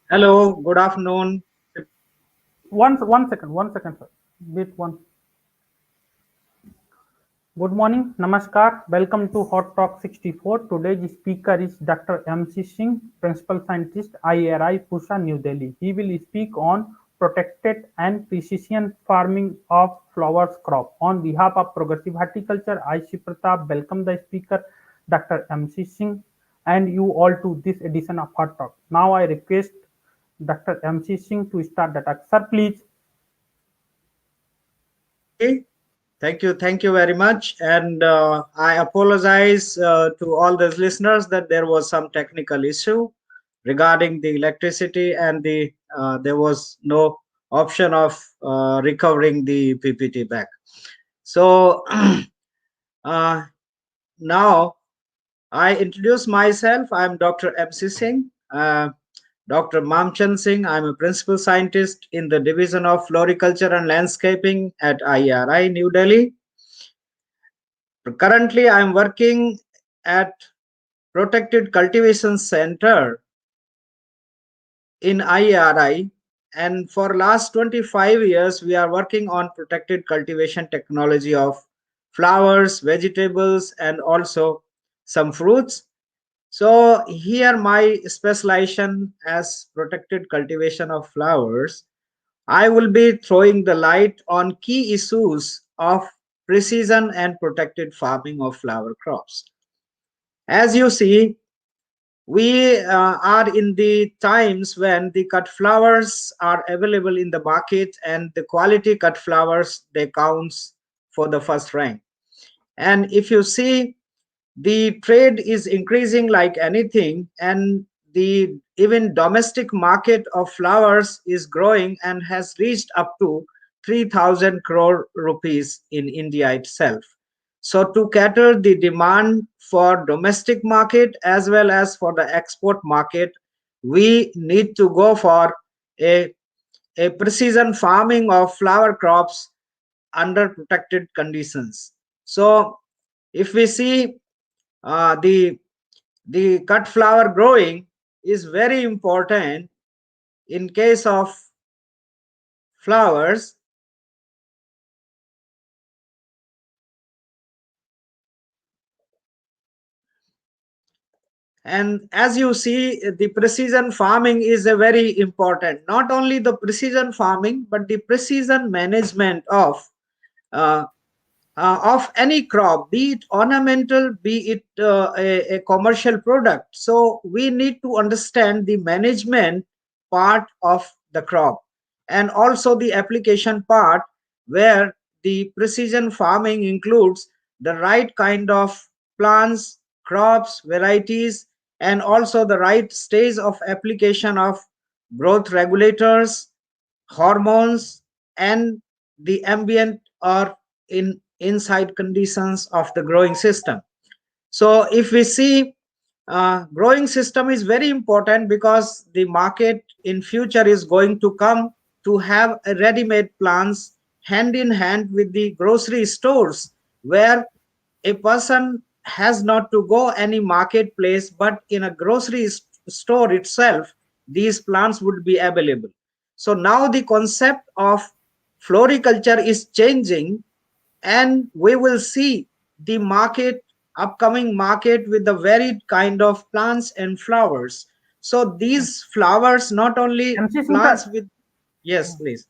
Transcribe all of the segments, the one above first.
Hello, good afternoon. One second, sir. Wait one. Good morning, Namaskar. Welcome to Hot Talk 64. Today's speaker is Dr. MC Singh, Principal Scientist, IARI, Pusa, New Delhi. He will speak on protected and precision farming of flowers crop. On behalf of Progressive Horticulture, I, Shiv Pratap, welcome the speaker, Dr. MC Singh, and you all to this edition of Hot Talk. Now I request Dr. MC Singh to start the talk. Sir, please. Okay, thank you very much. And I apologize to all those listeners that there was some technical issue regarding the electricity and there was no option of recovering the PPT back. So uh, now I introduce myself. I'm Dr. MC Singh. Dr. Mamchan Singh. I'm a principal scientist in the Division of Floriculture and Landscaping at IARI, New Delhi. Currently, I'm working at Protected Cultivation Center in IARI, and for last 25 years, we are working on protected cultivation technology of flowers, vegetables, and also some fruits. So here my specialization as protected cultivation of flowers, I will be throwing the light on key issues of precision and protected farming of flower crops. As you see, we are in the times when the cut flowers are available in the market and the quality cut flowers they counts for the first rank. And if you see, the trade is increasing like anything, and the even domestic market of flowers is growing and has reached up to 3000 crore rupees in India itself. So to cater the demand for domestic market as well as for the export market, we need to go for a, a precision farming of flower crops under protected conditions. So if we see, the cut flower growing is very important in case of flowers. And as you see, the precision farming is a very important, not only the precision farming but the precision management uh, of any crop, be it ornamental, be it a commercial product. So we need to understand the management part of the crop and also the application part, where the precision farming includes the right kind of plants, crops, varieties, and also the right stage of application of growth regulators, hormones, and the ambient or inside conditions of the growing system. So if we see, growing system is very important because the market in future is going to come to have a ready-made plants hand in hand with the grocery stores, where a person has not to go any marketplace, but in a grocery store itself these plants would be available. So now the concept of floriculture is changing, and we will see the market, upcoming market, with the varied kind of plants and flowers. So these flowers not only MC Singh, plants sir. with, yes please.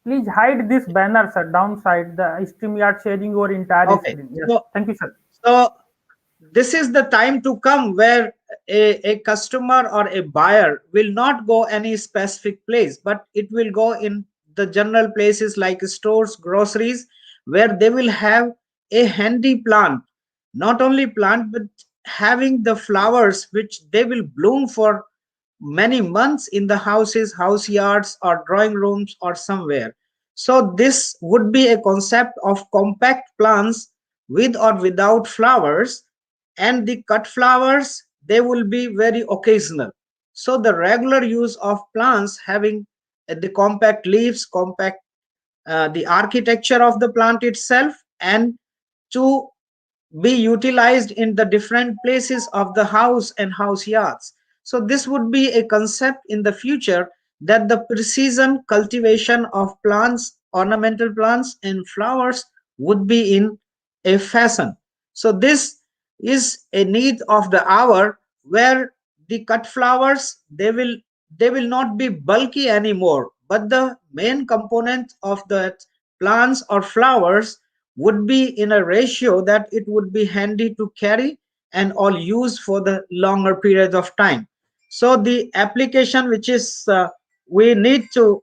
Please hide this banner, sir, downside. The StreamYard sharing your entire Okay, screen. Yes. so Thank you, sir. this is the time to come where a customer or a buyer will not go any specific place, but it will go in the general places like stores, groceries, where they will have a handy plant, not only plant but having the flowers which they will bloom for many months in the houses, house yards, or drawing rooms or somewhere. So this would be a concept of compact plants with or without flowers, and the cut flowers they will be very occasional. So the regular use of plants having the compact leaves, compact, the architecture of the plant itself, and to be utilized in the different places of the house and house yards. So this would be a concept in the future, that the precision cultivation of plants, ornamental plants and flowers would be in a fashion. So this is a need of the hour, where the cut flowers, they will not be bulky anymore, but the main component of the plants or flowers would be in a ratio that it would be handy to carry and all use for the longer period of time. So the application which is we need to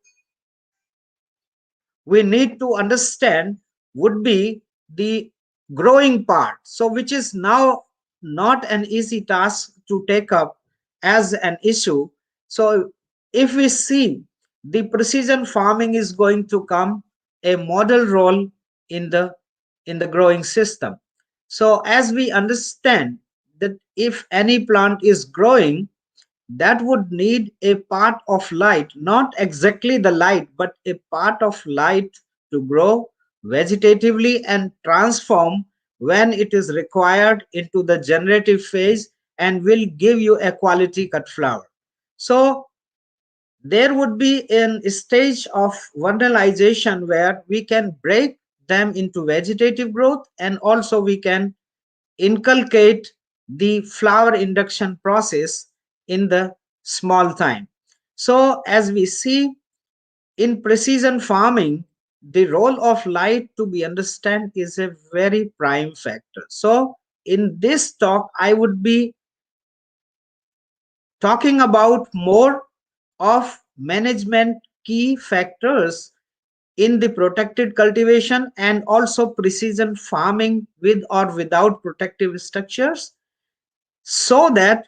we need to understand would be the growing part, so which is now not an easy task to take up as an issue. So if we see, the precision farming is going to come a model role in the growing system. So as we understand that if any plant is growing, that would need a part of light, not exactly the light, but a part of light to grow vegetatively and transform when it is required into the generative phase, and will give you a quality cut flower. So there would be a stage of vernalization where we can break them into vegetative growth, and also we can inculcate the flower induction process in the small time. So as we see in precision farming, the role of light to be understand is a very prime factor. So in this talk, I would be talking about more of management key factors in the protected cultivation, and also precision farming with or without protective structures, so that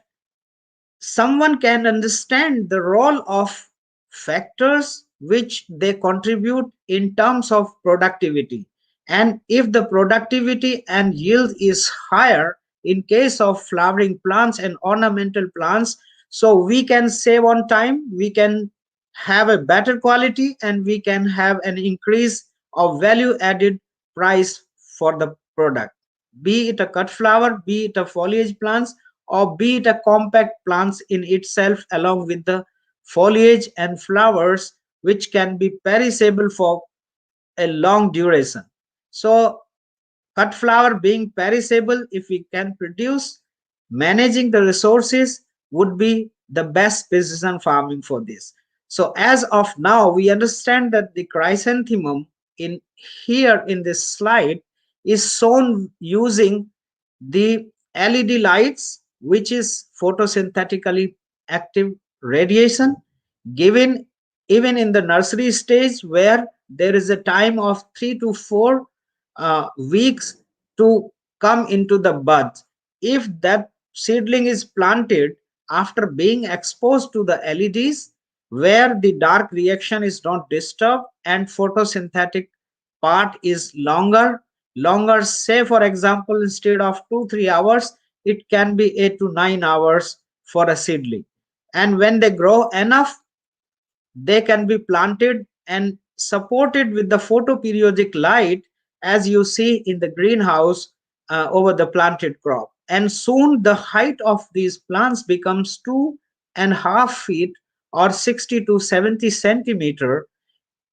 someone can understand the role of factors which they contribute in terms of productivity. And if the productivity and yield is higher in case of flowering plants and ornamental plants, so we can save on time, we can have a better quality, and we can have an increase of value added price for the product, be it a cut flower, be it a foliage plants, or be it a compact plants in itself, along with the foliage and flowers, which can be perishable for a long duration. So cut flower being perishable, if we can produce, managing the resources would be the best precision farming for this. So as of now, we understand that the chrysanthemum in here in this slide is shown using the LED lights, which is photosynthetically active radiation, given even in the nursery stage, where there is a time of 3 to 4 weeks to come into the bud. If that seedling is planted after being exposed to the LEDs, where the dark reaction is not disturbed and photosynthetic part is longer, say for example, instead of 2 3 hours, it can be 8 to 9 hours for a seedling. And when they grow enough, they can be planted and supported with the photoperiodic light, as you see in the greenhouse over the planted crop. And soon the height of these plants becomes 2.5 feet or 60 to 70 centimeter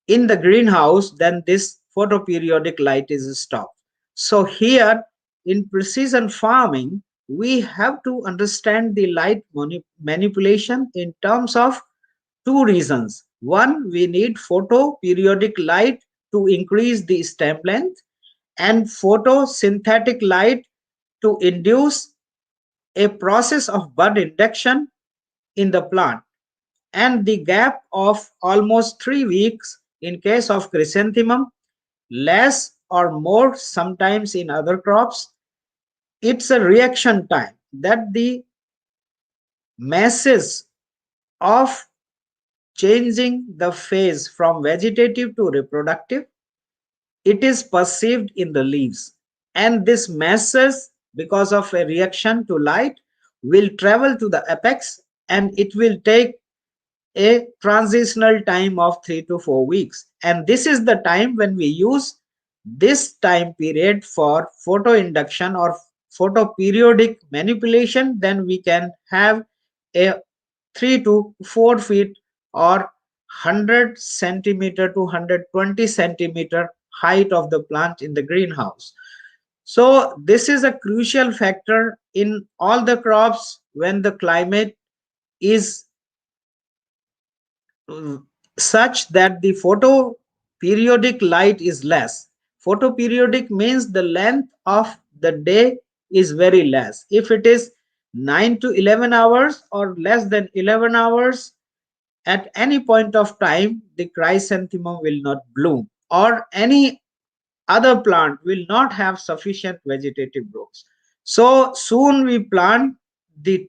in the greenhouse. Then this photoperiodic light is stopped. So here in precision farming, we have to understand the light manipulation in terms of two reasons. One, we need photoperiodic light to increase the stem length, and photosynthetic light to induce a process of bud induction in the plant. And the gap of almost 3 weeks in case of chrysanthemum, less or more sometimes in other crops, it's a reaction time that the masses of changing the phase from vegetative to reproductive, it is perceived in the leaves. And this masses, because of a reaction to light, will travel to the apex, and it will take a transitional time of 3 to 4 weeks. And this is the time when we use this time period for photo induction or photoperiodic manipulation. Then we can have a 3 to 4 feet or 100 centimeter to 120 centimeter height of the plant in the greenhouse. So this is a crucial factor in all the crops when the climate is such that the photoperiodic light is less. Photoperiodic means the length of the day is very less. If it is 9 to 11 hours or less than 11 hours, at any point of time, the chrysanthemum will not bloom, or any other plant will not have sufficient vegetative growth. So soon we plant the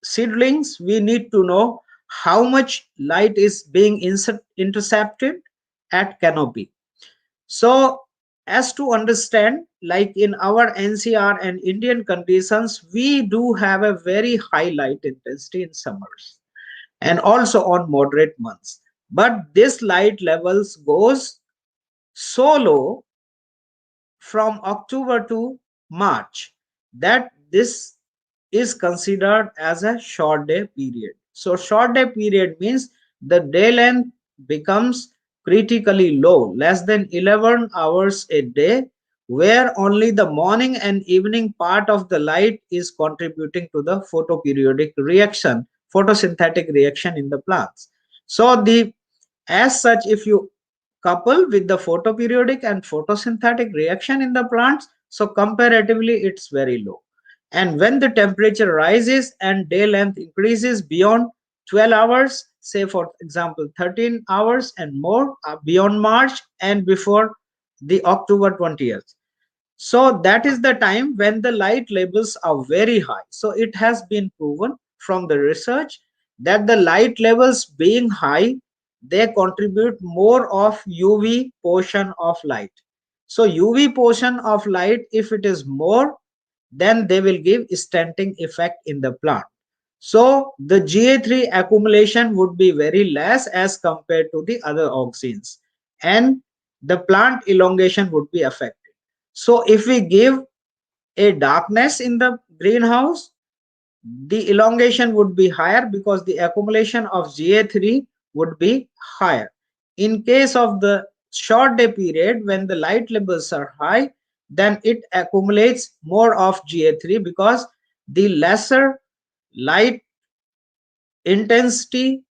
seedlings, we need to know how much light is being intercepted at canopy. So as to understand, like in our NCR and Indian conditions, we do have a very high light intensity in summers and also on moderate months. But this light levels goes so low from October to March that this is considered as a short day period. So short day period means the day length becomes critically low, less than 11 hours a day, where only the morning and evening part of the light is contributing to the photoperiodic reaction, photosynthetic reaction in the plants. So the as such, if you couple with the photoperiodic and photosynthetic reaction in the plants, so comparatively it's very low. And when the temperature rises and day length increases beyond 12 hours, say for example 13 hours and more, beyond March and before the October 20th, so that is the time when the light levels are very high. So it has been proven from the research that the light levels being high, they contribute more of UV portion of light. So UV portion of light, if it is more, then they will give stunting effect in the plant. So the GA3 accumulation would be very less as compared to the other auxins, and the plant elongation would be affected. So if we give a darkness in the greenhouse, the elongation would be higher because the accumulation of GA3 would be higher. In case of the short day period, when the light levels are high, then it accumulates more of GA3 because the lesser light intensity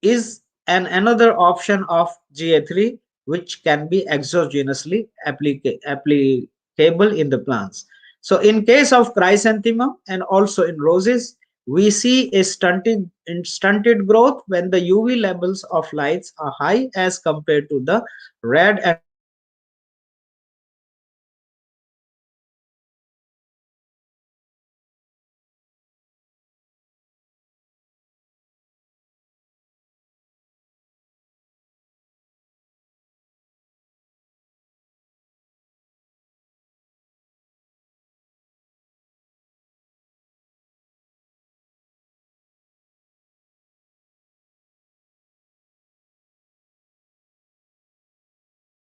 is another option of GA3 which can be exogenously applicable in the plants. So in case of chrysanthemum and also in roses, we see a stunted growth when the UV levels of lights are high as compared to the red and white roses. So this is the explanation of chrysanthemum and roses.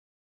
So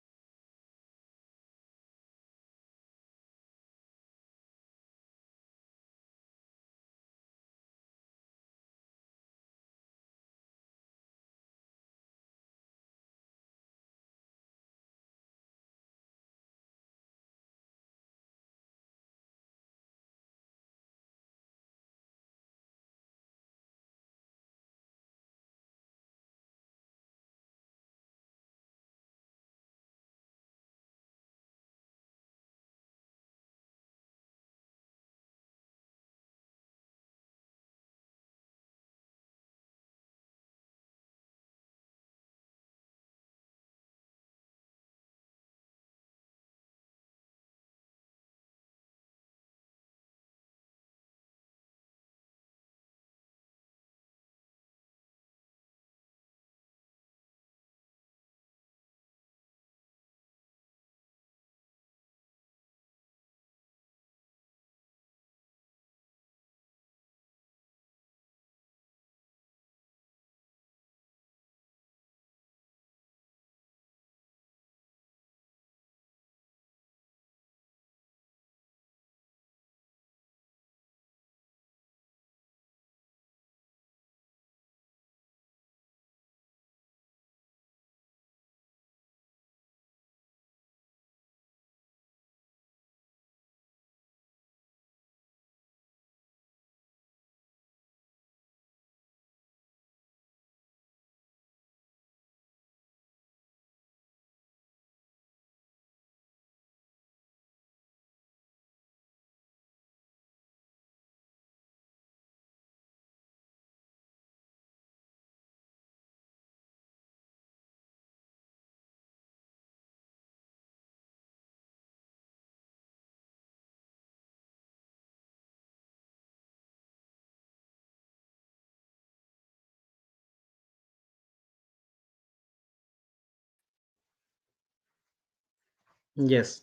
Yes.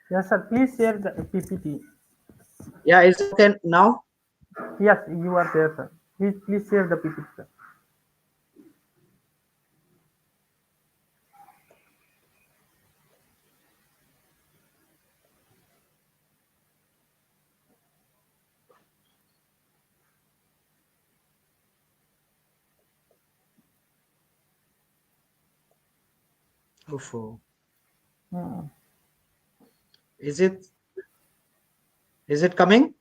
Yes, sir. Please share the PPT. Yeah, is it okay now? Yes, you are there, sir. Please share the PPT, sir. Oh, Hmm. is it coming?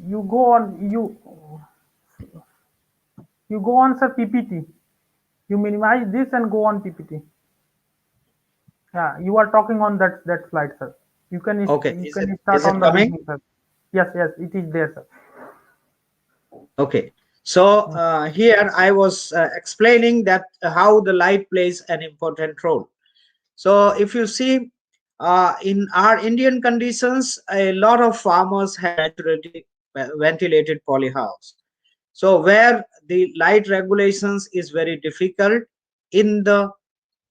You go on. You go on, sir. PPT. You minimize this and go on PPT. Yeah, you are talking on that slide, sir. Okay. You Is it can is start it on the coming? beginning, sir. Yes, yes, it is there, sir. Okay. So here I was explaining that how the light plays an important role. So if you see in our Indian conditions, a lot of farmers have naturally ventilated polyhouse. So where the light regulations is very difficult in the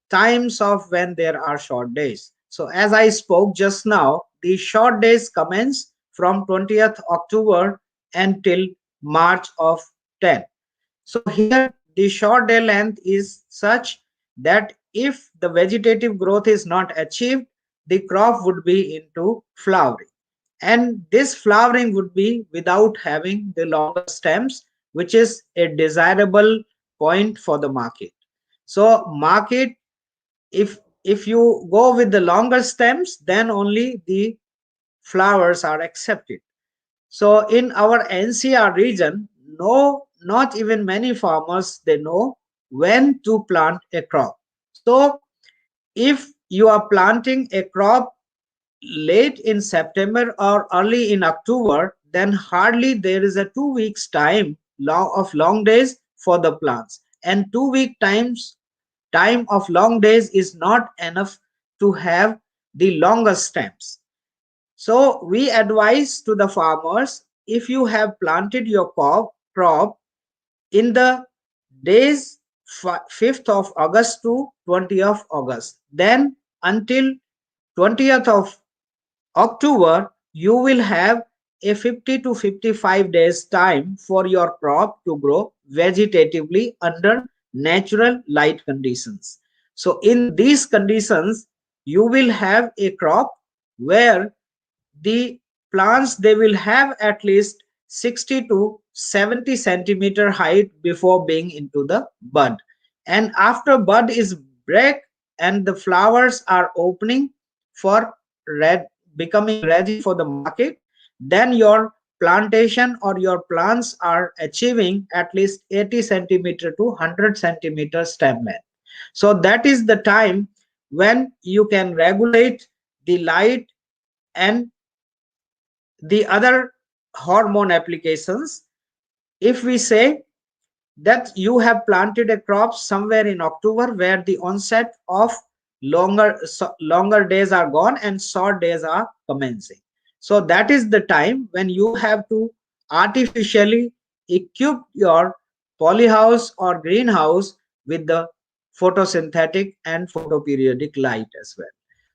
times of when there are short days. So as I spoke just now, the short days commence from 20th October until March of 10. So here the short day length is such that if the vegetative growth is not achieved, the crop would be into flowering. And this flowering would be without having the longer stems, which is a desirable point for the market. So market, if you go with the longer stems, then only the flowers are accepted. So in our NCR region, no, not even many farmers they know when to plant a crop. So if you are planting a crop late in September or early in October, then hardly there is a 2 weeks time of long days for the plants, and 2 week time of long days is not enough to have the longest stems. So we advise to the farmers, if you have planted your crop in the days 5th of August to 20th of August, then until 20th of October, you will have a 50 to 55 days time for your crop to grow vegetatively under natural light conditions. So in these conditions, you will have a crop where the plants they will have at least 60 to 70 centimeter height before being into the bud, and after bud is break and the flowers are opening for red, becoming ready for the market, then your plantation or your plants are achieving at least 80 centimeter to 100 centimeter stem length. So that is the time when you can regulate the light and the other hormone applications. If we say that you have planted a crop somewhere in October where the onset of longer days are gone and short days are commencing, so that is the time when you have to artificially equip your polyhouse or greenhouse with the photosynthetic and photoperiodic light as well.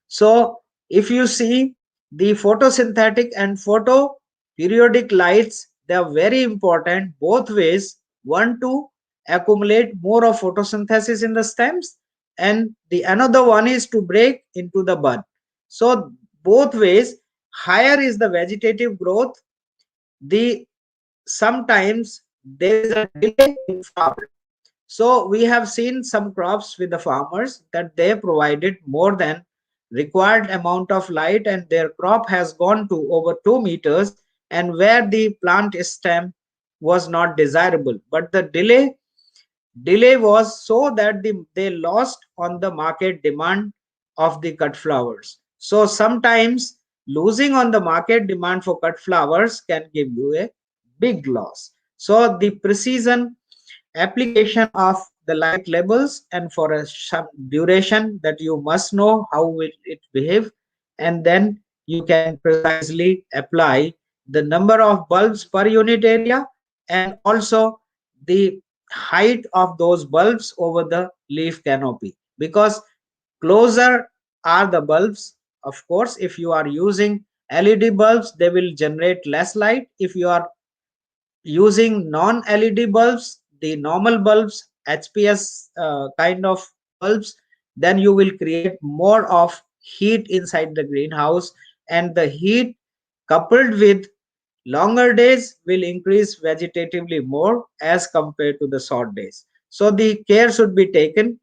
So if you see, the photosynthetic and photoperiodic lights, they are very important both ways. One to accumulate more of photosynthesis in the stems, and the another one is to break into the bud. So both ways, higher is the vegetative growth, the sometimes there is a delay in flowering. So we have seen some crops with the farmers that they provided more than required amount of light and their crop has gone to over 2 meters, and where the plant stem was not desirable, but the delay was so that they lost on the market demand of the cut flowers. So sometimes losing on the market demand for cut flowers can give you a big loss. So the precision application of the light labels and for a some duration that you must know how will it behave, and then you can precisely apply the number of bulbs per unit area and also the height of those bulbs over the leaf canopy, because closer are the bulbs. Of course, if you are using LED bulbs, they will generate less light. If you are using non-LED bulbs, the normal bulbs, HPS kind of bulbs, then you will create more of heat inside the greenhouse, and the heat coupled with longer days will increase vegetatively more as compared to the short days. So the care should be taken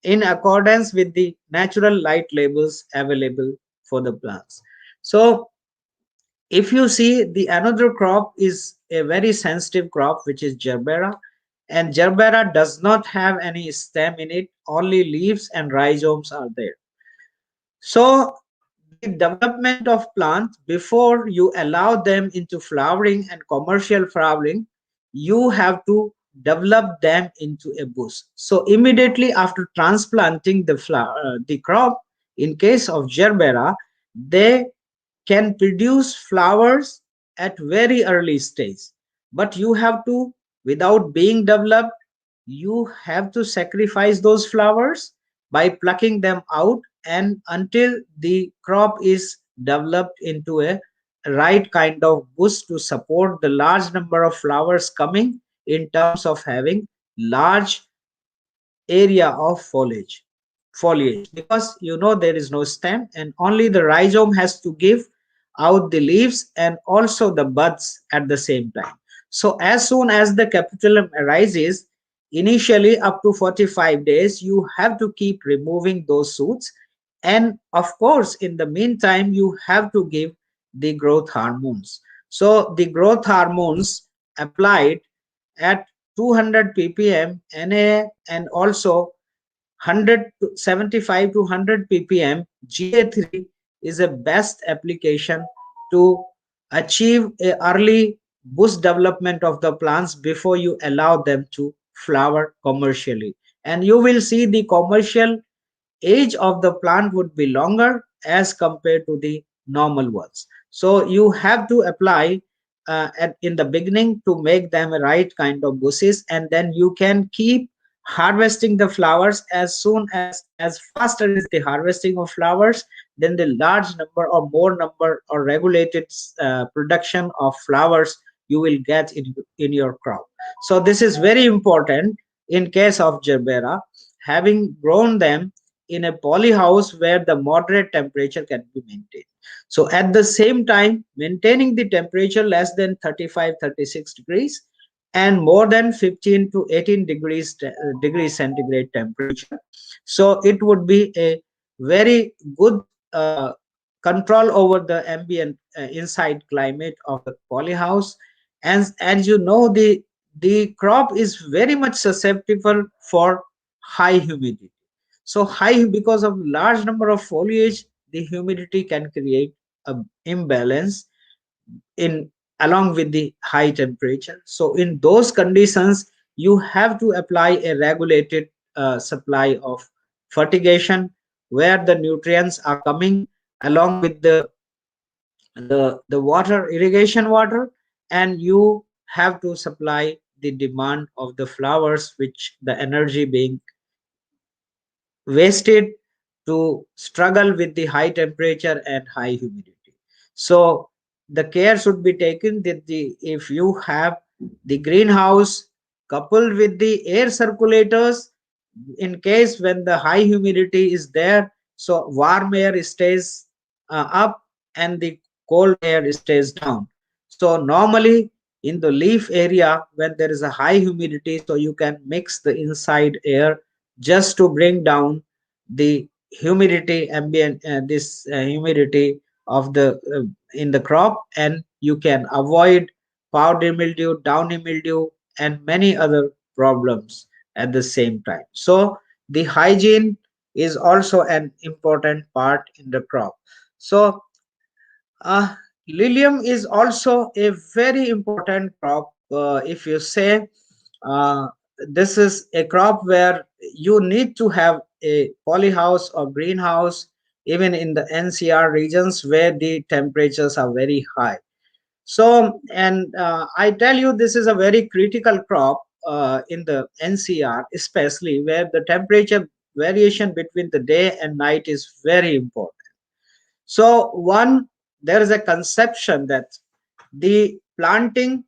in accordance with the natural light labels available for the plants. So if you see, the another crop is a very sensitive crop, which is gerbera, and gerbera does not have any stem in it, only leaves and rhizomes are there. So the development of plants, before you allow them into flowering and commercial flowering, you have to develop them into a bush. So immediately after transplanting the crop, in case of gerbera, they can produce flowers at very early stage, but you have to, without being developed, you have to sacrifice those flowers by plucking them out, and until the crop is developed into a right kind of bush to support the large number of flowers coming, in terms of having large area of foliage, because there is no stem and only the rhizome has to give out the leaves and also the buds at the same time. So as soon as the capitulum arises, initially up to 45 days you have to keep removing those shoots, and of course in the meantime you have to give the growth hormones. So the growth hormones applied at 200 ppm Na, and also 175 to 100 ppm GA3 is a best application to achieve a early bush development of the plants before you allow them to flower commercially. And you will see the commercial age of the plant would be longer as compared to the normal ones. So you have to apply in the beginning to make them a right kind of bushes, and then you can keep harvesting the flowers as soon as faster is the harvesting of flowers, then the large number or more number or regulated production of flowers you will get in your crop. So this is very important in case of gerbera, having grown them in a poly house where the moderate temperature can be maintained. So at the same time, maintaining the temperature less than 35-36 degrees and more than 15 to 18 degrees centigrade temperature. So it would be a very good control over the ambient inside climate of the polyhouse. And as you know, the crop is very much susceptible for high humidity. So high, because of large number of foliage, the humidity can create a imbalance in along with the high temperature. So in those conditions you have to apply a regulated supply of fertigation, where the nutrients are coming along with the water, irrigation water, and you have to supply the demand of the flowers, which the energy being wasted to struggle with the high temperature and high humidity. So the care should be taken that if you have the greenhouse coupled with the air circulators, in case when the high humidity is there, so warm air stays up and the cold air stays down. So normally in the leaf area, when there is a high humidity, so you can mix the inside air just to bring down the humidity, ambient this humidity of the in the crop, and you can avoid powdery mildew, downy mildew, and many other problems at the same time. So the hygiene is also an important part in the crop. So lilium is also a very important crop. If you say uh, this is a crop where you need to have a polyhouse or greenhouse, even in the NCR regions where the temperatures are very high. So, and I tell you, this is a very critical crop in the NCR, especially where the temperature variation between the day and night is very important. So there is a conception that the planting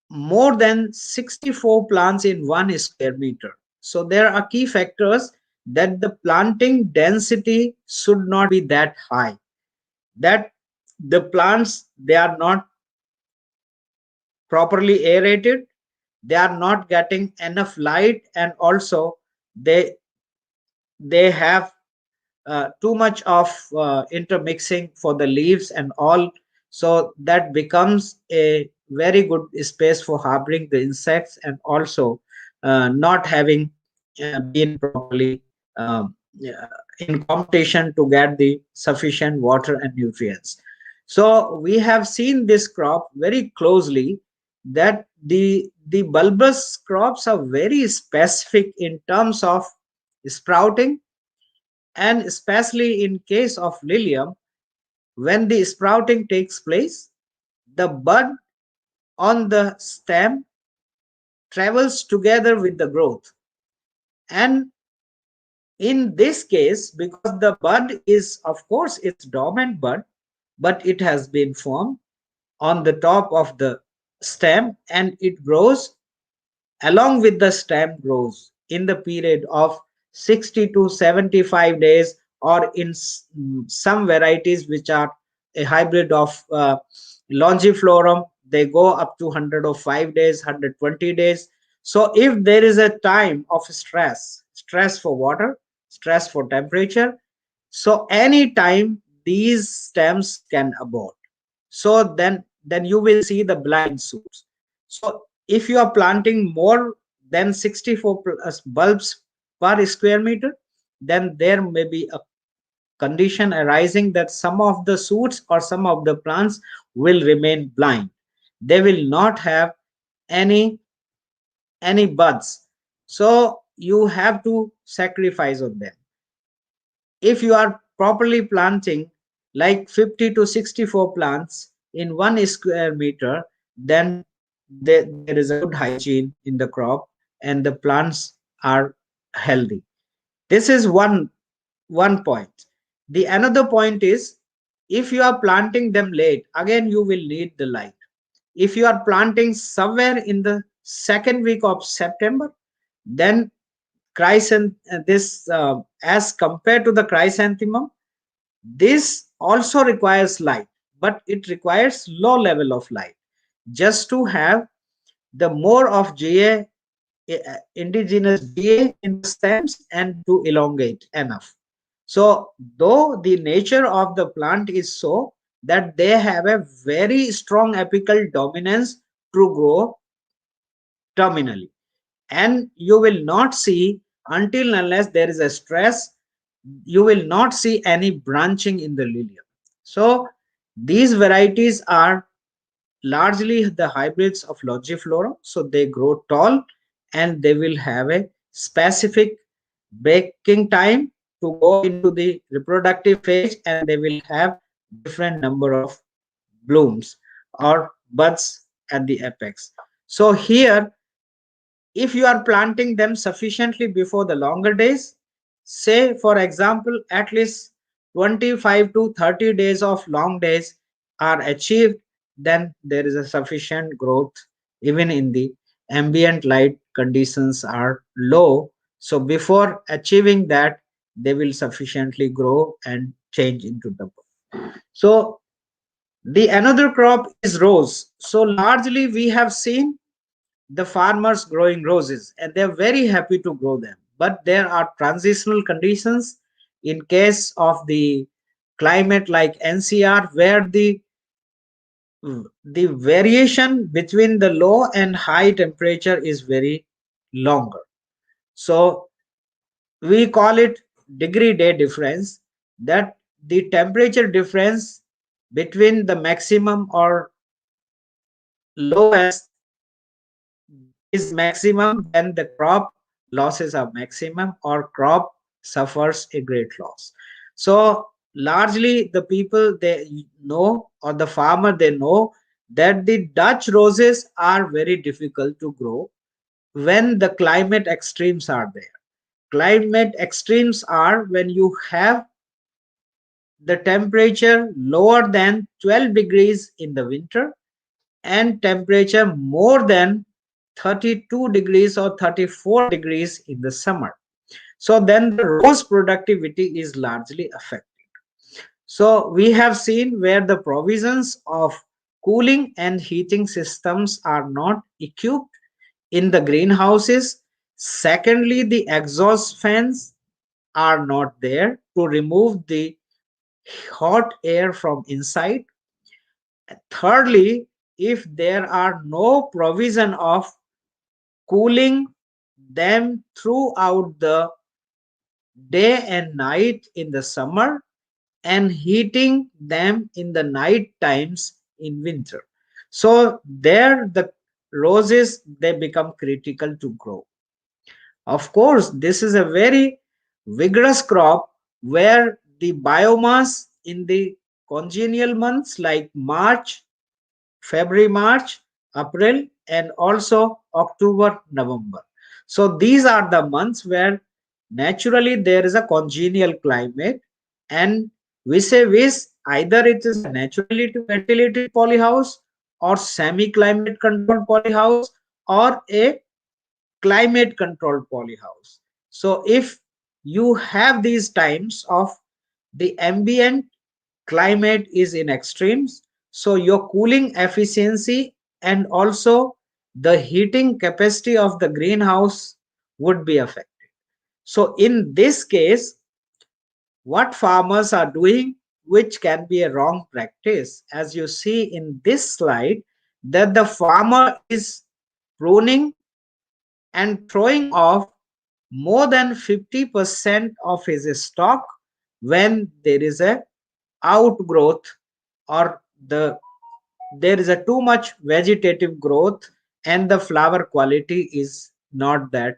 more than 64 plants in 1 square meter. So there are key factors that the planting density should not be that high, that the plants, they are not properly aerated, they are not getting enough light, and also they they have too much of intermixing for the leaves and all. So that becomes a very good space for harboring the insects, and also not having been properly yeah, in competition to get the sufficient water and nutrients. So we have seen this crop very closely, that the bulbous crops are very specific in terms of sprouting, and especially in case of lilium, when the sprouting takes place, the bud on the stem travels together with the growth. And in this case, because the bud is, of course, it's dormant bud, but it has been formed on the top of the stem, and it grows along with the stem grows in the period of 60 to 75 days, or in some varieties which are a hybrid of longiflorum, they go up to 105 days, 120 days. So if there is a time of stress for water, stress for temperature, so any time these stems can abort. So then you will see the blind shoots. So if you are planting more than 64 bulbs per square meter, then there may be a condition arising that some of the shoots or some of the plants will remain blind. They will not have any any buds. So you have to sacrifice on them. If you are properly planting like 50 to 64 plants in 1 square meter, then there is a good hygiene in the crop, and the plants are healthy. This is one point. The another point is, if you are planting them late, again you will need the light. If you are planting somewhere in the second week of September, then this as compared to the chrysanthemum, this also requires light, but it requires low level of light, just to have the more of GA, indigenous GA in the stems, and to elongate enough. So though the nature of the plant is so that they have a very strong apical dominance to grow terminally, and you will not see, until unless there is a stress, you will not see any branching in the lilium. So these varieties are largely the hybrids of longiflorum, so they grow tall, and they will have a specific baking time to go into the reproductive phase, and they will have different number of blooms or buds at the apex. So here, if you are planting them sufficiently before the longer days, say for example at least 25 to 30 days of long days are achieved, then there is a sufficient growth even in the ambient light conditions are low. So before achieving that, they will sufficiently grow and change into the bud. So the another crop is rose. So largely we have seen the farmers growing roses, and they're very happy to grow them, but there are transitional conditions in case of the climate like NCR, where the variation between the low and high temperature is very longer. So we call it degree day difference, that the temperature difference between the maximum or lowest is maximum when the crop losses are maximum or crop suffers a great loss. So largely the people, they know, or the farmer, they know that the Dutch roses are very difficult to grow when the climate extremes are there. climate extremes are when you have the temperature lower than 12 degrees in the winter and temperature more than 32 degrees or 34 degrees in the summer. So then the rose productivity is largely affected. So we have seen where the provisions of cooling and heating systems are not equipped in the greenhouses. Secondly, the exhaust fans are not there to remove the hot air from inside. Thirdly, if there are no provision of cooling them throughout the day and night in the summer and heating them in the night times in winter, so there the roses they become critical to grow. Of course, this is a very vigorous crop where the biomass in the congenial months like March, February, March, April, and also October, November. So these are the months where naturally there is a congenial climate, and we say this either it is a naturally ventilated polyhouse or semi-climate controlled polyhouse or a climate controlled polyhouse. So if you have these times of the ambient climate is in extremes, so your cooling efficiency and also the heating capacity of the greenhouse would be affected. So in this case, what farmers are doing, which can be a wrong practice, as you see in this slide, that the farmer is pruning and throwing off more than 50% of his stock when there is a outgrowth or there is a too much vegetative growth and the flower quality is not that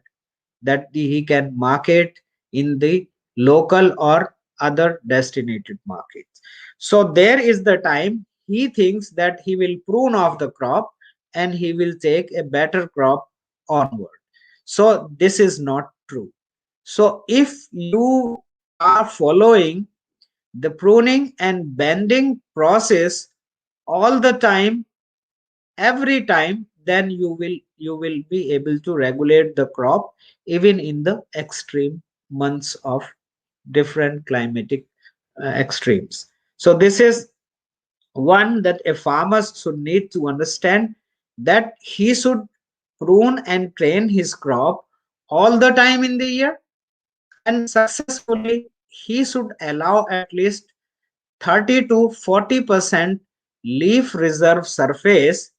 he can market in the local or other destinated markets. So there is the time he thinks that he will prune off the crop and he will take a better crop onward. So this is not true. So if you are following the pruning and bending process all the time, every time, then you will be able to regulate the crop even in the extreme months of different climatic extremes. So this is one that a farmer should need to understand, that he should prune and train his crop all the time in the year, and successfully he should allow at least 30 to 40% leaf reserve surface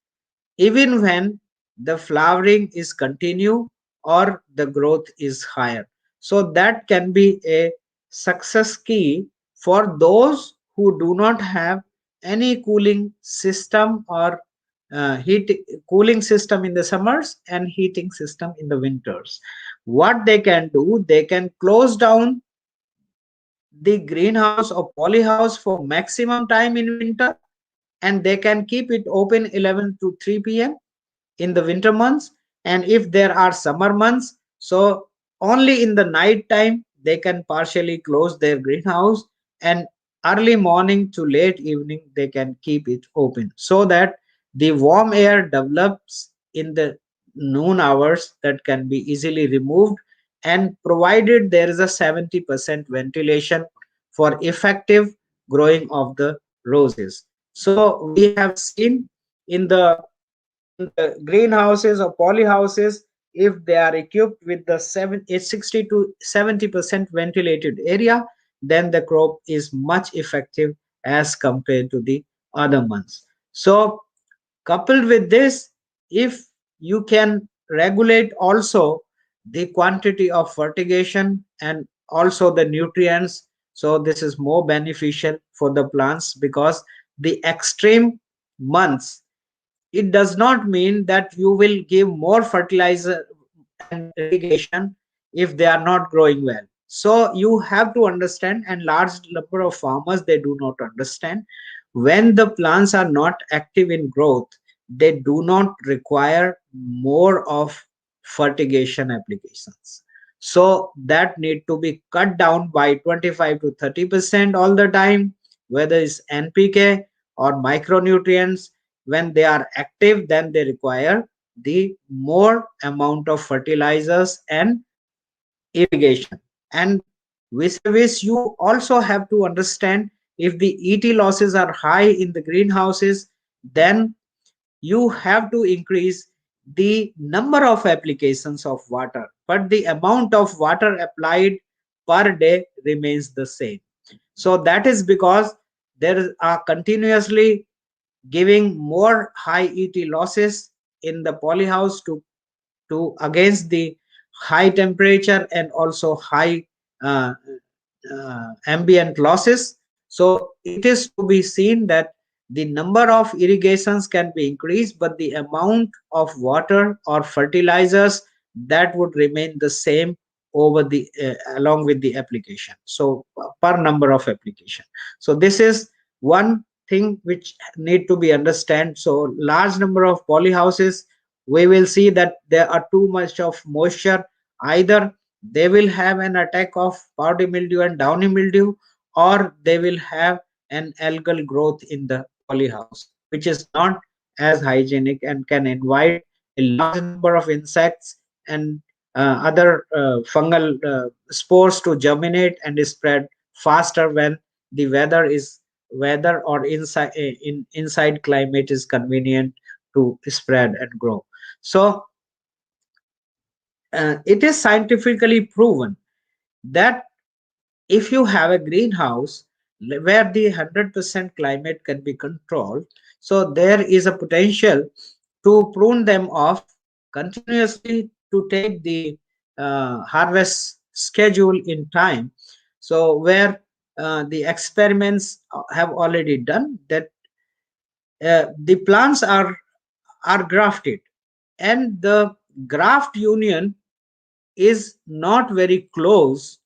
even when the flowering is continue or the growth is higher. So that can be a success key for those who do not have any cooling system or heat cooling system in the summers and heating system in the winters. What they can do, they can close down the greenhouse or polyhouse for maximum time in winter, and they can keep it open 11 to 3 p.m. in the winter months. And if there are summer months, so only in the night time they can partially close their greenhouse, and early morning to late evening they can keep it open so that the warm air develops in the noon hours that can be easily removed, and provided there is a 70% ventilation for effective growing of the roses. So we have seen in the greenhouses or polyhouses, if they are equipped with the 60 to 70% ventilated area, then the crop is much effective as compared to the other months. So coupled with this, if you can regulate also the quantity of fertigation and also the nutrients, so this is more beneficial for the plants, because the extreme months, it does not mean that you will give more fertilizer and irrigation if they are not growing well. So you have to understand, and large number of farmers they do not understand, when the plants are not active in growth, they do not require more of fertigation applications. So that need to be cut down by 25 to 30% all the time, whether it's NPK or micronutrients. When they are active, then they require the more amount of fertilizers and irrigation. And vis-a-vis, you also have to understand, if the ET losses are high in the greenhouses, then you have to increase the number of applications of water, but the amount of water applied per day remains the same. So that is because there are continuously giving more high ET losses in the polyhouse to against the high temperature and also high uh, ambient losses. So it is to be seen that the number of irrigations can be increased, but the amount of water or fertilizers, that would remain the same over the along with the application. So per number of application. So this is one thing which need to be understand. So large number of polyhouses, we will see that there are too much of moisture. Either they will have an attack of powdery mildew and downy mildew, or they will have an algal growth in the polyhouse, which is not as hygienic and can invite a large number of insects and other fungal spores to germinate and spread faster when the weather or inside climate is convenient to spread and grow. So it is scientifically proven that if you have a greenhouse where the 100% climate can be controlled, so there is a potential to prune them off continuously, to take the harvest schedule in time. So where the experiments have already done that, the plants are grafted, and the graft union is not very close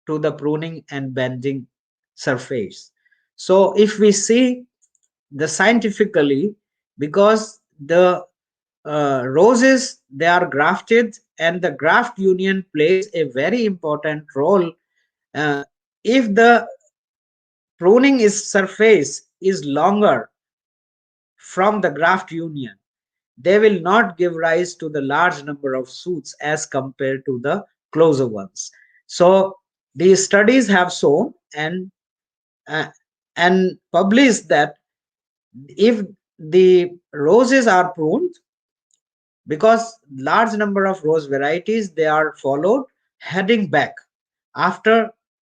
to the pruning and bending surface. So if we see the scientifically, because the roses, they are grafted, and the graft union plays a very important role. uh, if the pruning is surface is longer from the graft union, they will not give rise to the large number of shoots as compared to the closer ones. So these studies have shown uh, and published that if the roses are pruned, because large number of rose varieties, they are followed heading back after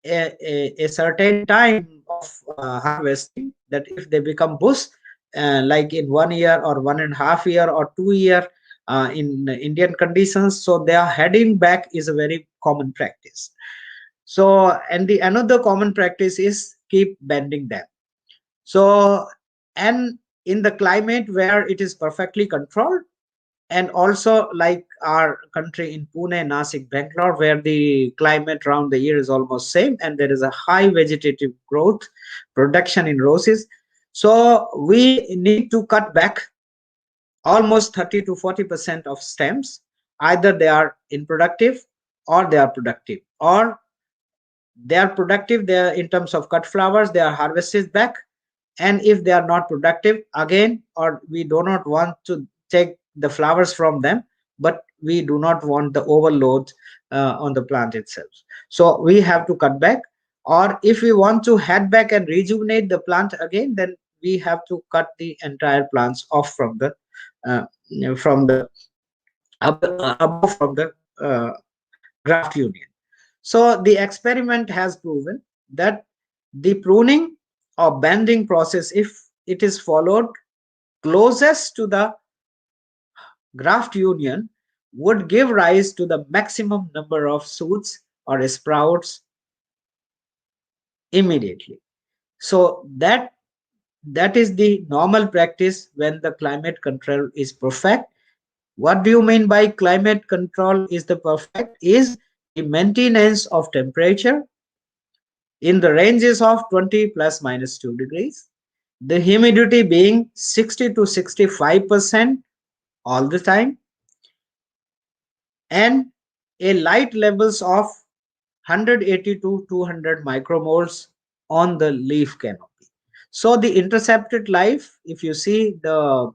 a certain time of harvesting, that if they become bush, like in 1 year or 1.5 year or 2 year, in Indian conditions, so they are heading back is a very common practice. So, and the another common practice is keep bending them. So, and in the climate where it is perfectly controlled, and also like our country in Pune, Nasik, Bangalore, where the climate around the year is almost same, and there is a high vegetative growth production in roses. So we need to cut back almost 30 to 40% of stems. Either they are unproductive or they are productive, or they are productive, they are in terms of cut flowers, they are harvested back. And if they are not productive again, or we do not want to take the flowers from them, but we do not want the overload on the plant itself, so we have to cut back. Or if we want to head back and rejuvenate the plant again, then we have to cut the entire plants off uh, from the above from the uh, graft union. So the experiment has proven that the pruning or bending process, if it is followed closest to the graft union, would give rise to the maximum number of shoots or sprouts immediately. So that is the normal practice when the climate control is perfect. What do you mean by climate control is the perfect? Is the maintenance of temperature in the ranges of 20 plus minus 2 degrees, the humidity being 60 to 65% all the time, and a light levels of 180 to 200 micromoles on the leaf canopy. So the intercepted light, if you see the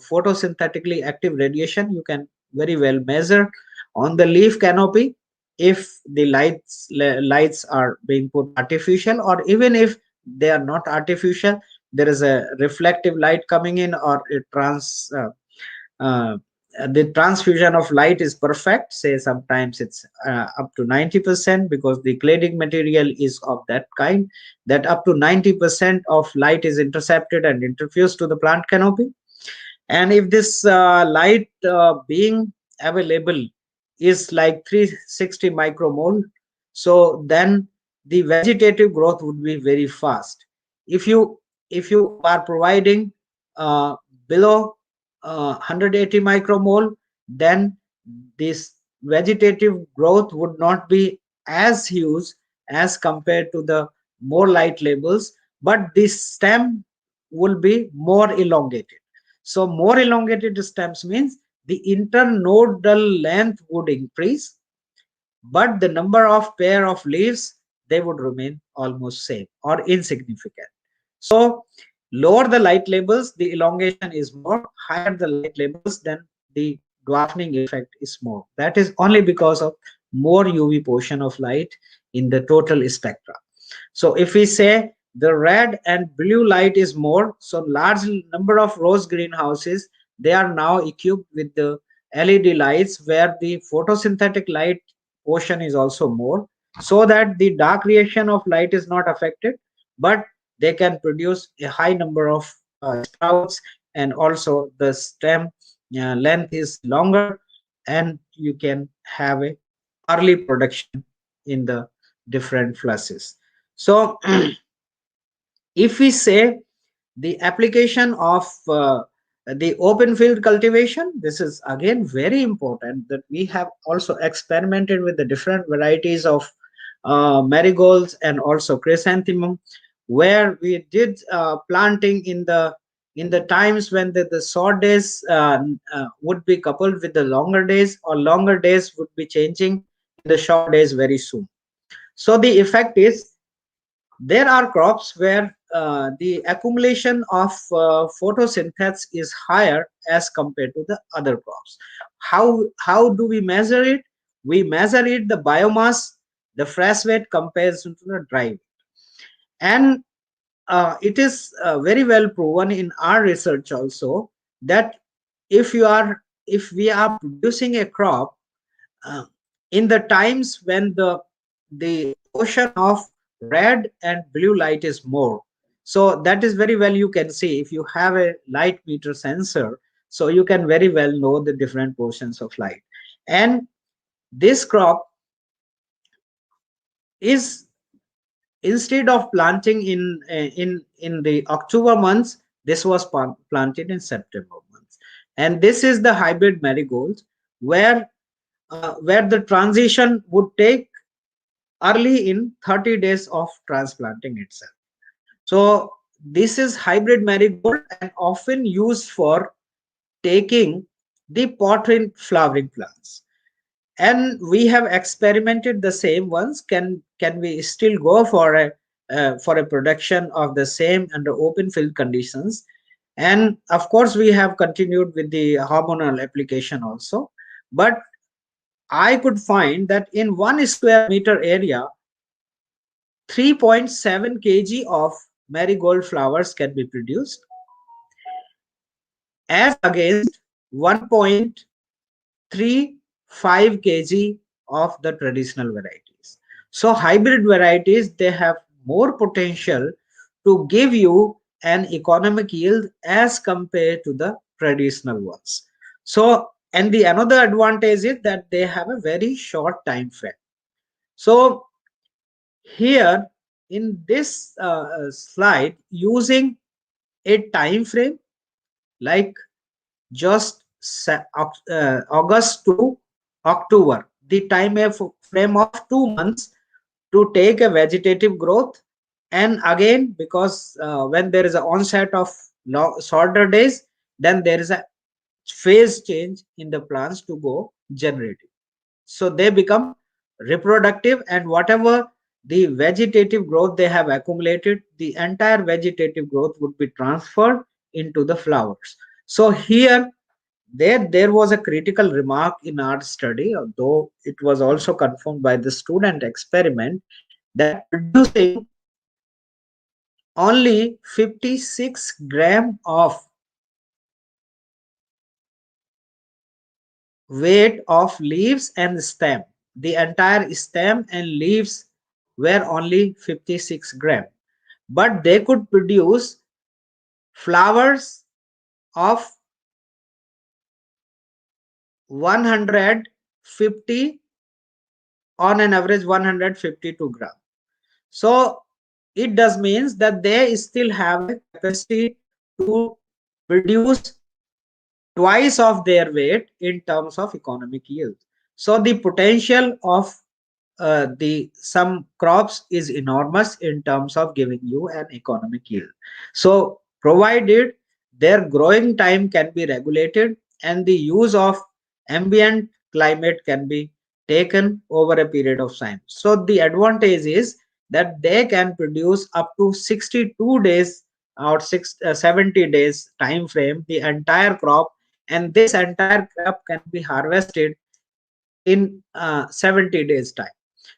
photosynthetically active radiation, you can very well measure on the leaf canopy if the lights are being put artificial, or even if they are not artificial, there is a reflective light coming in, or a uh, the transfusion of light is perfect, say sometimes it's up to 90%, because the cladding material is of that kind, that up to 90% of light is intercepted and interfused to the plant canopy. And if this light being available is like 360 micromole, so then the vegetative growth would be very fast. If you are providing uh, below 180 micromole, then this vegetative growth would not be as huge as compared to the more light labels, but the stem will be more elongated. So more elongated stems means the internodal length would increase, but the number of pair of leaves, they would remain almost same or insignificant. So lower the light levels, the elongation is more. Higher the light levels, then the dwarfing effect is more. That is only because of more UV portion of light in the total spectra. So if we say the red and blue light is more, so large number of rose greenhouses, they are now equipped with the LED lights where the photosynthetic light portion is also more, so that the dark reaction of light is not affected, but they can produce a high number of sprouts, and also the stem length is longer, and you can have a early production in the different flushes. So if we say the application of the open field cultivation, this is again very important, that we have also experimented with the different varieties of marigolds and also chrysanthemum, where we did planting in the times when the short days would be coupled with the longer days, or longer days would be changing in the short days very soon. So the effect is, there are crops where the accumulation of photosynthesis is higher as compared to the other crops. How do we measure it? We measure it the biomass, the fresh weight compared to the dry weight. And it is very well proven in our research also, that if we are producing a crop uh, in the times when the portion of red and blue light is more, so that is very well you can see if you have a light meter sensor, so you can very well know the different portions of light. And this crop is, instead of planting in the October months, this was planted in September months. And this is the hybrid marigold, where the transition would take early in 30 days of transplanting itself. So this is hybrid marigold and often used for taking the potted flowering plants. And we have experimented the same ones. Can we still go for a production of the same under open field conditions? And of course, we have continued with the hormonal application also. But I could find that in 1 square meter area, 3.7 kg of marigold flowers can be produced, as against 1.35 kg of the traditional varieties. So hybrid varieties, they have more potential to give you an economic yield as compared to the traditional ones. So, and the another advantage is that they have a very short time frame. So here in this slide, using a time frame like just August to October, the time frame of 2 months to take a vegetative growth. And again, because when there is an onset of shorter days, then there is a phase change in the plants to go generative. So they become reproductive, and whatever the vegetative growth they have accumulated, the entire vegetative growth would be transferred into the flowers. So here there was a critical remark in our study, although it was also confirmed by the student experiment, that producing only 56 gram of weight of leaves and stem. The entire stem and leaves were only 56 gram, but they could produce flowers of 150, on an average 152 gram. So it does means that they still have a capacity to produce twice of their weight in terms of economic yield. So the potential of the some crops is enormous in terms of giving you an economic yield. So provided their growing time can be regulated and the use of ambient climate can be taken over a period of time. So the advantage is that they can produce up to 62 days or 70 days time frame the entire crop, and this entire crop can be harvested in 70 days time.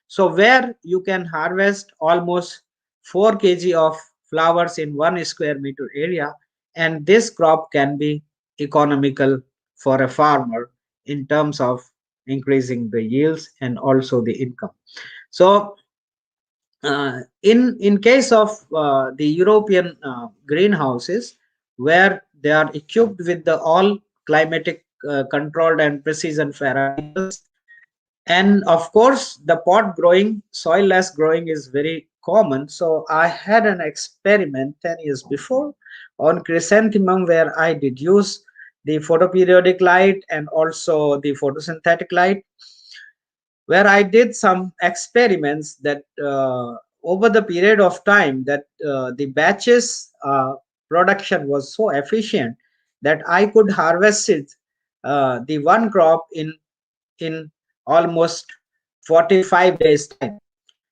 So where you can harvest almost 4 kg of flowers in 1 square meter area, and this crop can be economical for a farmer in terms of increasing the yields and also the income. So in case of the European greenhouses, where they are equipped with the all climatic controlled and precision parameters, and of course the pot growing, soilless growing is very common. So I had an experiment 10 years before on chrysanthemum, where I did use the photoperiodic light and also the photosynthetic light, where I did some experiments that over the period of time that the batches production was so efficient that I could harvest it, the one crop in almost 45 days time.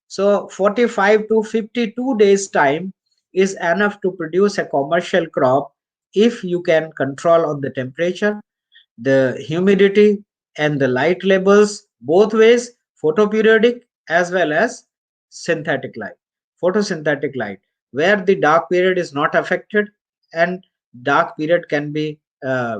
So 45 to 52 days time is enough to produce a commercial crop if you can control on the temperature, the humidity, and the light levels both ways, photoperiodic as well as synthetic light, photosynthetic light, where the dark period is not affected, and dark period can be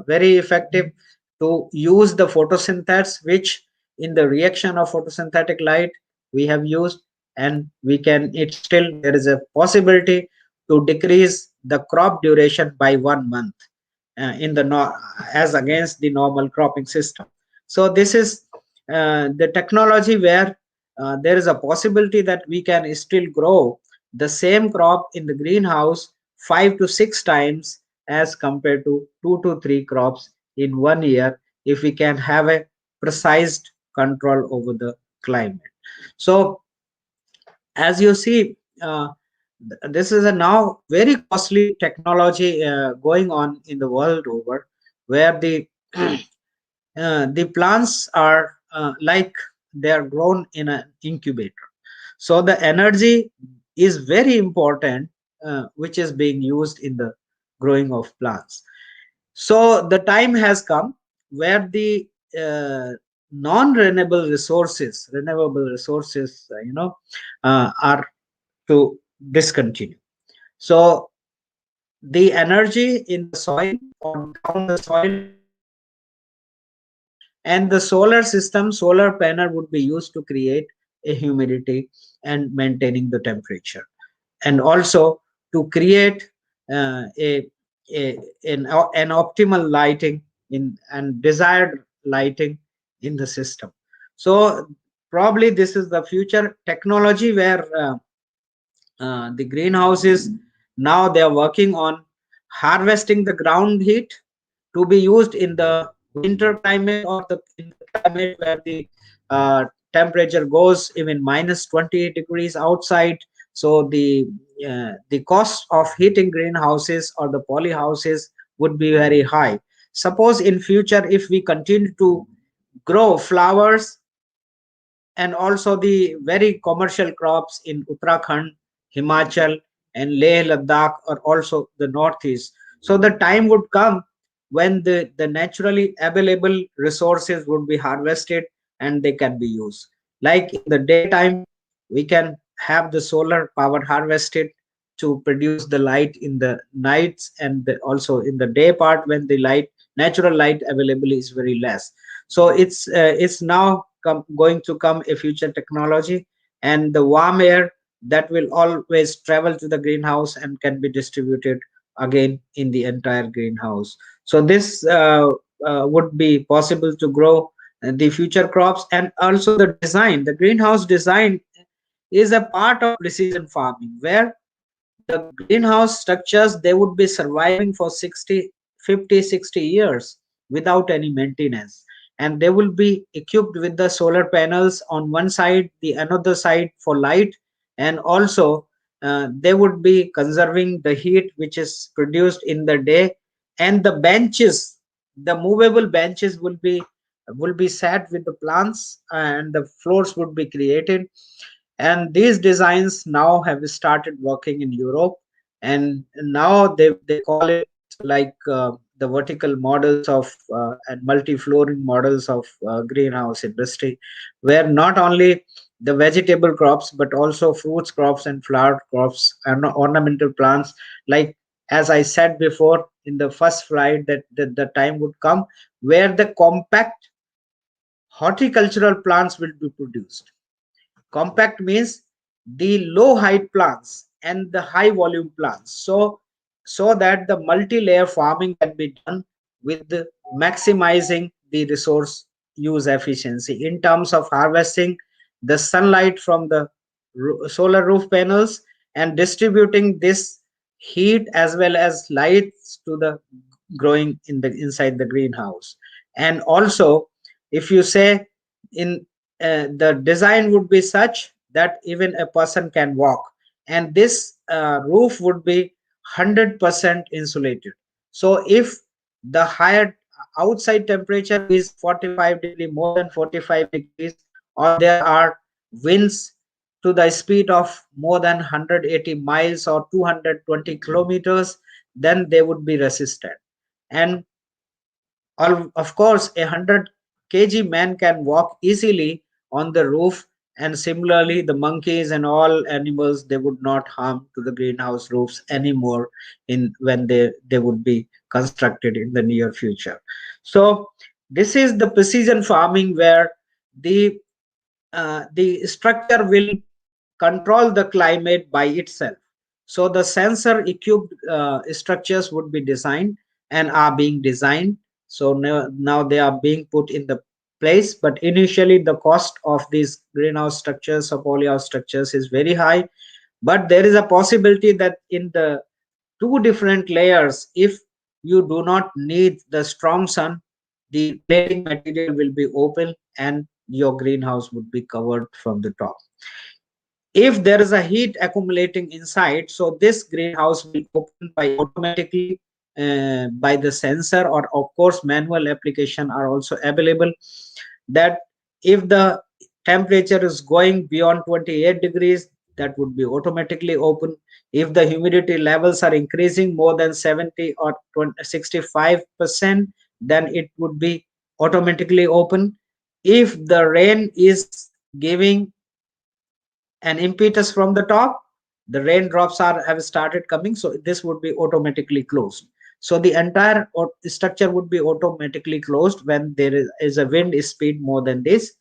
very effective to use the photosynthesis, which in the reaction of photosynthetic light we have used, and we can, it still there is a possibility to decrease the crop duration by 1 month in the as against the normal cropping system. So this is the technology where there is a possibility that we can still grow the same crop in the greenhouse 5 to 6 times as compared to 2 to 3 crops in 1 year, if we can have a precise control over the climate. So as you see, this is a now very costly technology going on in the world over, where the plants are like they are grown in an incubator. So the energy is very important, which is being used in the growing of plants. So the time has come where the renewable resources, are to discontinue. So the energy in the soil or down the soil, and the solar system, solar panel would be used to create a humidity and maintaining the temperature, and also to create a, an optimal lighting in and desired lighting in the system. So probably this is the future technology where the greenhouses now they are working on harvesting the ground heat to be used in the winter climate, or in the climate where the temperature goes even minus 20 degrees outside. So the cost of heating greenhouses or the poly houses would be very high. Suppose in future if we continue to grow flowers and also the very commercial crops in Uttarakhand, Himachal, and Leh Ladakh, or also the Northeast. So the time would come when the naturally available resources would be harvested and they can be used. Like in the daytime, we can have the solar power harvested to produce the light in the nights, and also in the day part when the light, natural light available is very less. So it's now going to come a future technology, and the warm air that will always travel to the greenhouse and can be distributed again in the entire greenhouse. So this would be possible to grow the future crops. And also the design, the greenhouse design is a part of precision farming, where the greenhouse structures, they would be surviving for 60, 50, 60 years without any maintenance, and they will be equipped with the solar panels on one side, the another side for light, and also they would be conserving the heat which is produced in the day. And the benches, the movable benches will be set with the plants, and the floors would be created. And these designs now have started working in Europe, and now they call it like the vertical models of and multi-flooring models of greenhouse industry, where not only the vegetable crops but also fruits crops and flower crops and ornamental plants, like as I said before in the first slide, that the time would come where the compact horticultural plants will be produced. Compact means the low height plants and the high volume plants. So that the multi-layer farming can be done with maximizing the resource use efficiency in terms of harvesting the sunlight from the solar roof panels and distributing this heat as well as lights to the growing in the inside the greenhouse. And also, if you say in the design would be such that even a person can walk, and this roof would be 100% insulated. So if the higher outside temperature is 45 degree, more than 45 degrees, or there are winds to the speed of more than 180 miles or 220 kilometers, then they would be resistant. And of course, a 100 kg man can walk easily on the roof, and similarly, the monkeys and all animals, they would not harm to the greenhouse roofs anymore in when they would be constructed in the near future. So this is the precision farming, where the structure will control the climate by itself. So the sensor equipped structures would be designed and are being designed. So now they are being put in the place, but initially the cost of these greenhouse structures or polyhouse structures is very high. But there is a possibility that in the two different layers, if you do not need the strong sun, the cladding material will be open and your greenhouse would be covered from the top. If there is a heat accumulating inside, so this greenhouse will open by automatically by the sensor, or of course manual application are also available, that if the temperature is going beyond 28 degrees, that would be automatically open. If the humidity levels are increasing more than 70 or 65%, then it would be automatically open. If the rain is giving an impetus from the top, the raindrops are have started coming, so this would be automatically closed. So the entire structure would be automatically closed when there is a wind speed more than this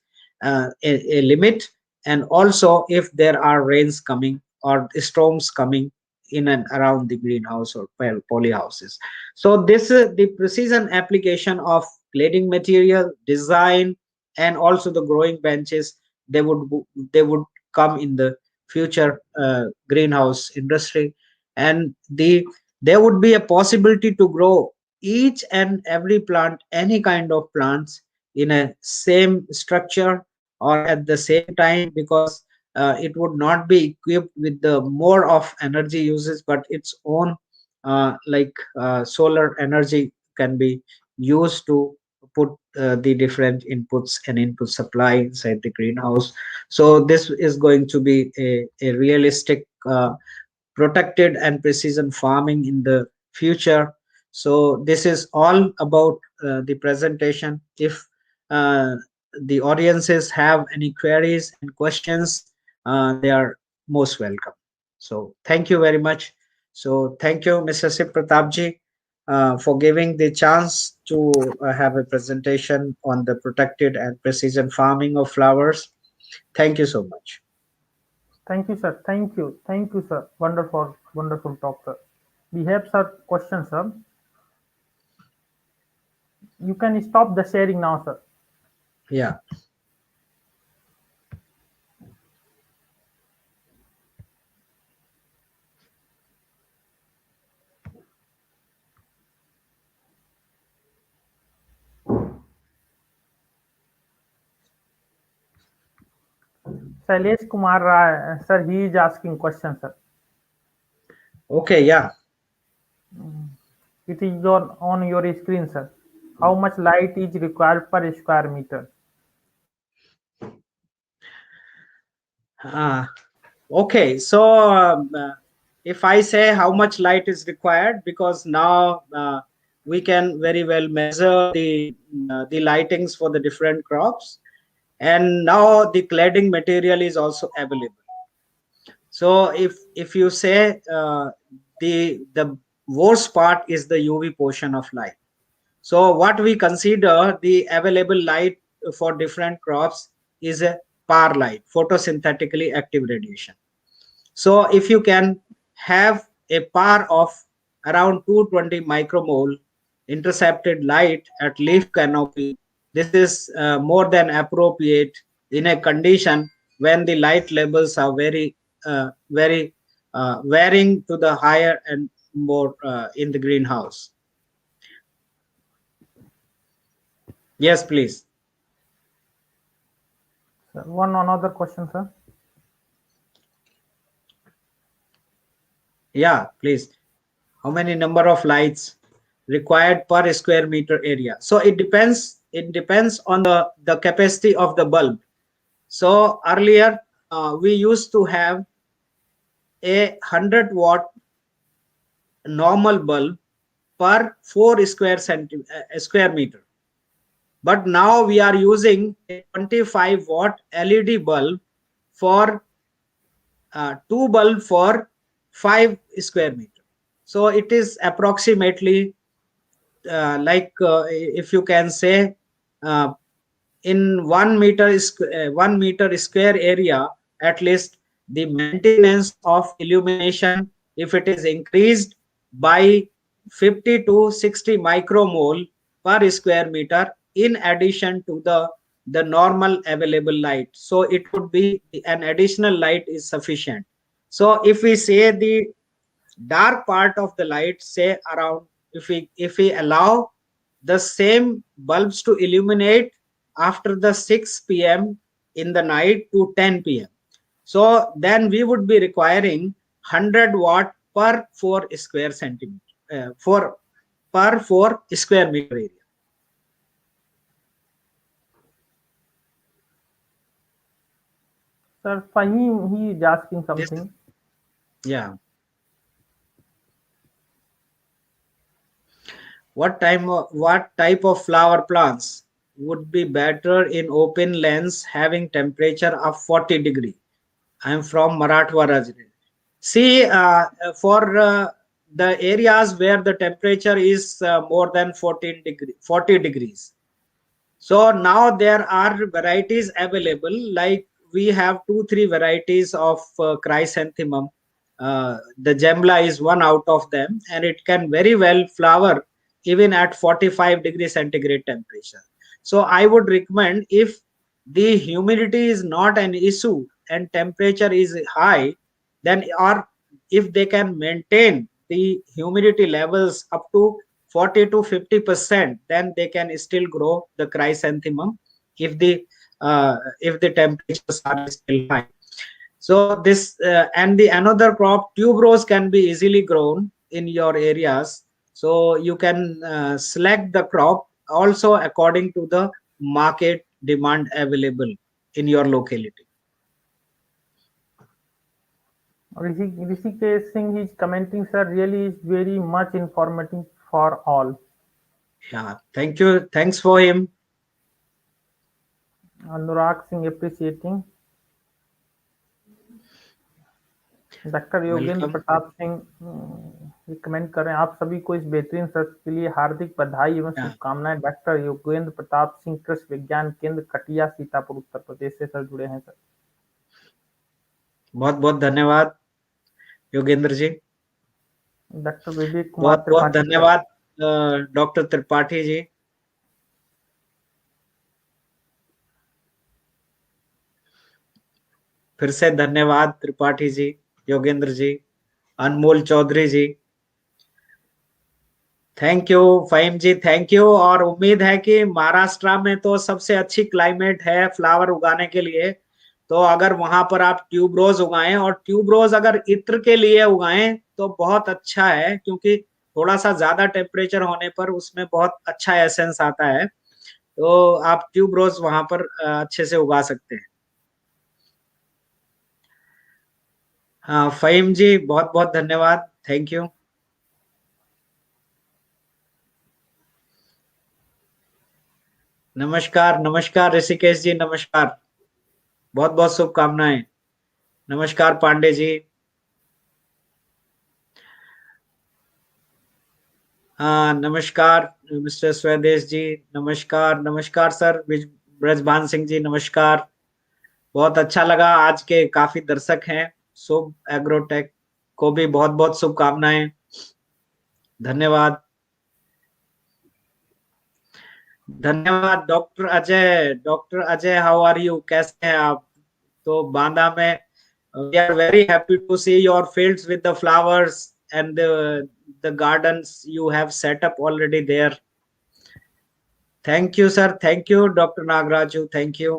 a limit, and also if there are rains coming or storms coming in and around the greenhouse or polyhouses. So this is the precision application of cladding material design, and also the growing benches, they would come in the future greenhouse industry. And there would be a possibility to grow each and every plant, any kind of plants, in a same structure or at the same time, because it would not be equipped with the more of energy uses, but its own solar energy can be used to put the different inputs and input supply inside the greenhouse. So this is going to be a realistic protected and precision farming in the future. So this is all about the presentation. If uh, the audiences have any queries and questions, they are most welcome. So thank you very much. So thank you, Mr. Shiv Pratapji, for giving the chance to have a presentation on the protected and precision farming of flowers. Thank you so much. Thank you, sir. Thank you. Thank you, sir. Wonderful, wonderful talk, sir. We have sir questions, sir. You can stop the sharing now, sir. Yeah. Shailesh Kumar Rai, sir, he is asking questions, sir. Okay. Yeah. It is on your screen, sir. How much light is required per square meter? Uh, okay. So if I say how much light is required, because now we can very well measure the lightings for the different crops, and now the cladding material is also available. So if you say the worst part is the UV portion of light. So what we consider the available light for different crops is a PAR light, photosynthetically active radiation. So if you can have a PAR of around 220 micromole intercepted light at leaf canopy, this is more than appropriate in a condition when the light levels are very varying to the higher and more in the greenhouse. Yes, please. Sir, one another question, sir. Yeah, please. How many number of lights required per square meter area? So it depends on the capacity of the bulb. So earlier we used to have a 100-watt normal bulb per 4 square meter, but now we are using a 25-watt LED bulb for two bulb for 5 square meter. So it is approximately if you can say uh, in 1 meter square area, at least the maintenance of illumination, if it is increased by 50 to 60 micromole per square meter in addition to the normal available light, so it would be an additional light is sufficient. So if we say the dark part of the light, say around, if we allow the same bulbs to illuminate after the 6 p.m. in the night to 10 p.m., so then we would be requiring 100-watt per 4 square centimeter for per 4 square meter area. Sir, Fahim, he is asking This, something. yeah. What type of flower plants would be better in open lens having temperature of 40 degree? I am from Marathwada. See, for the areas where the temperature is more than 40 degrees. So now there are varieties available. Like we have 2-3 varieties of chrysanthemum. The Gemla is one out of them, and it can very well flower even at 45 degree centigrade temperature. So I would recommend, if the humidity is not an issue and temperature is high, then, or if they can maintain the humidity levels up to 40 to 50%, then they can still grow the chrysanthemum if the temperatures are still high. So this and the another crop, tuberose, can be easily grown in your areas. So you can select the crop also according to the market demand available in your locality. Rishikesh Singh is commenting, sir, really is very much informative for all. Yeah, thank you. Thanks for him. Anurag Singh appreciating. Doctor Yogendra Welcome. Pratap Singh comment कर रहे हैं, आप सभी को इस बेहतरीन सत्र के लिए हार्दिक बधाई एवं Yeah. शुभकामनाएं। डॉक्टर योगेंद्र प्रताप सिंह कृषि विज्ञान केंद्र कटिया सीतापुर उत्तर प्रदेश से सर जुड़े हैं सर। बहुत बहुत धन्यवाद योगेंद्र जी। डॉक्टर विवेक कुमार बहुत बहुत त्रिपाठी सर। धन्यवाद डॉक्टर त्रिपाठी जी। फिर से धन्यवाद Tripathi ji, Yogendra ji, Anmol Chaudhary ji. Thank you Faheem ji, thank you. और उम्मीद है कि महाराष्ट्र में तो सबसे अच्छी क्लाइमेट है फ्लावर उगाने के लिए, तो अगर वहां पर आप ट्यूबरोज उगाएं, और ट्यूबरोज अगर इत्र के लिए उगाएं तो बहुत अच्छा है, क्योंकि थोड़ा सा ज्यादा टेम्परेचर होने पर उसमें बहुत अच्छा एसेंस आता है। तो आप ट्यूबरोज वहां पर अच्छे से उगा सकते हैं। हाँ फहीम जी, बहुत बहुत धन्यवाद, थैंक यू। नमस्कार नमस्कार ऋषिकेश जी, नमस्कार, बहुत बहुत शुभकामनाएं। नमस्कार पांडे जी। हाँ नमस्कार मिस्टर स्वदेश जी, नमस्कार नमस्कार सर ब्रजभान सिंह जी, नमस्कार। बहुत अच्छा लगा, आज के काफी दर्शक हैं। शुभ एग्रोटेक को भी बहुत बहुत शुभकामनाएं, धन्यवाद। धन्यवाद doctor Ajay. Doctor Ajay, how are you, कैसे हैं आप? तो बांदा में we are very happy to see your fields with the flowers and the gardens you have set up already there. Thank you sir, thank you Dr. Nagraju, thank you.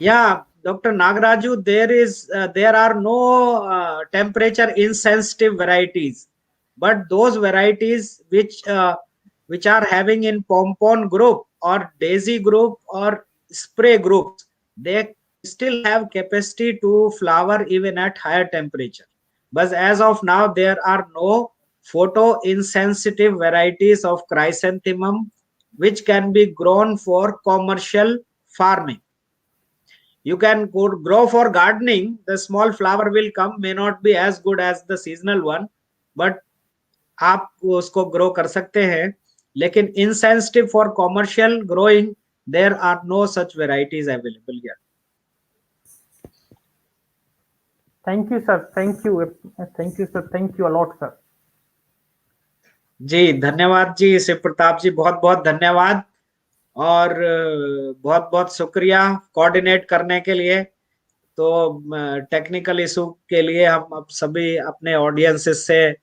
Yeah, Dr. Nagraju, there are no temperature insensitive varieties, but those varieties which are having in pompon group or daisy group or spray groups, they still have capacity to flower even at higher temperature. But as of now there are no photo insensitive varieties of chrysanthemum which can be grown for commercial farming. You can grow for gardening, the small flower will come, may not be as good as the seasonal one, but आप उसको grow कर सकते हैं। लेकिन insensitive for commercial growing, there are no such varieties available here. Thank you sir, thank you sir, thank you a lot sir. जी धन्यवाद जी शिव प्रताप जी, बहुत बहुत धन्यवाद, और बहुत बहुत शुक्रिया कोऑर्डिनेट करने के लिए। तो टेक्निकल इशू के लिए हम अब सभी अपने ऑडियंसेस से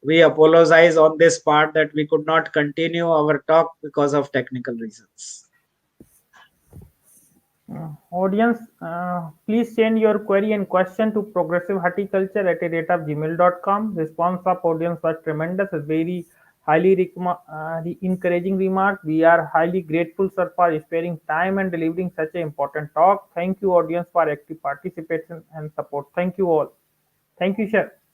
we apologize on this part that we could not continue our talk because of technical reasons. Audience, please send your query and question to progressivehorticulture@gmail.com. Response of audience was tremendous, very highly encouraging remark. We are highly grateful sir for sparing time and delivering such an important talk. Thank you audience for active participation and support. Thank you all. Thank you sir.